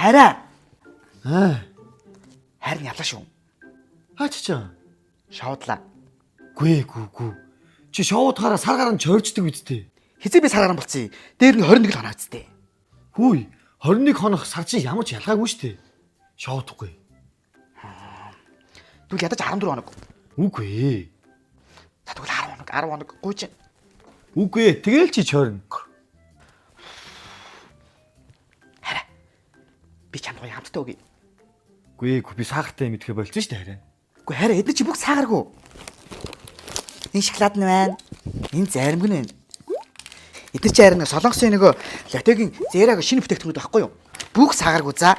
Хараа. Харин ялаа шүү. Чаа. Шоодлаа. Гүй. Чи шоудахаараа сар гараа чойрчдөг үсттэй. Хизээ би сар гарan болцсон. Дээр нь 21 хоног үсттэй. Хүй. 21 хоног сар чи ямар ч ялгаагүй штэ. Шоудахгүй. Тэгвэл ядаж 14 хоног. Үгүй. За тэгвэл 10 хоног гуйч. Үгүй. Тэгэл чи чойрно. Би чамд гоё хамттай өгье. Гүй би сахартай юм идэхэ болчихсон штэ хараа. Үгүй хараа эдгээр чи бүх саагааргүй. Энэ шоколад нь байна. Энэ заримг нь байна. Эдгээр чи харин солонгосын нөгөө латегийн зэрэг шинэ бүтээгдэхүүнүүд байхгүй юу? Бүх саагааргүй за.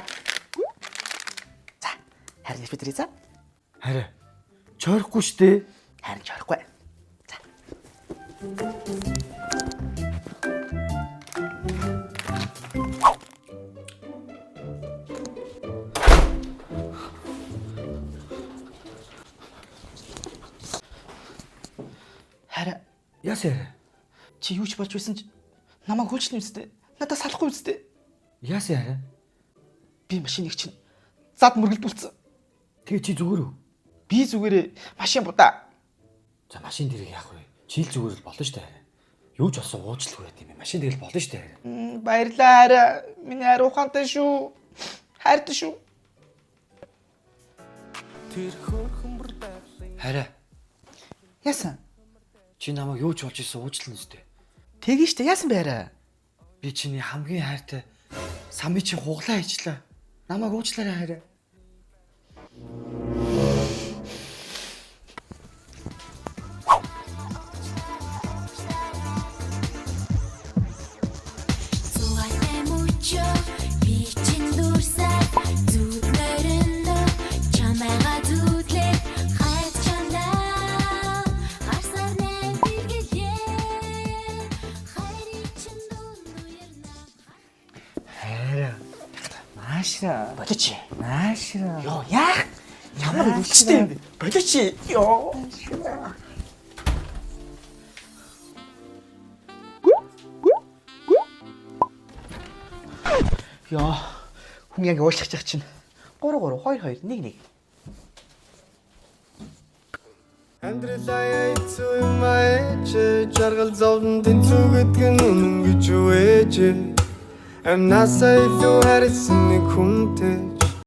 За харин бидний за. Хараа. Чойрохгүй штэ. Харин чойрохгүй. За. Хараа. Яасаа. Чи юу ч болж байсан ч намайг хөлчлөн үсттэй. Надад салахгүй үсттэй. Яасаа хараа. Би машиныг чинь зад мөргөлдүүлсэн. Тэгээ чи зүгээр үү? Би зүгээрээ машин будаа. За машин дэрэг яах вэ? Чийл зүгээр л болно штэ хараа. Юу ч болсон уучлах байт юм. Машин дэрэг болно штэ хараа. Баярлаа хараа. Миний хараа ухаантай шүү. Хайртай шүү. Хараа. Яасан? Чи намайг юу ч болж исэн уучлана үстэ. Тэгэн штэ яасан бэ хараа? Би чиний хамгийн хайртай самбий чи хуглаа хийчлээ. Намайг уучлаарай хараа. Болооч. Наашра. Йоо яах? Ямар үлчтэй юм бэ? Болооч. Йоо. Яа. Хүн яг уушлах чинь 3 2 2 1 1. Амьдралаа эцүүмээ жаргал зовдон тэнцүү гэдэг нь үнэн гэж үээж. Амнасаа илүү харсан нэг хүнтэй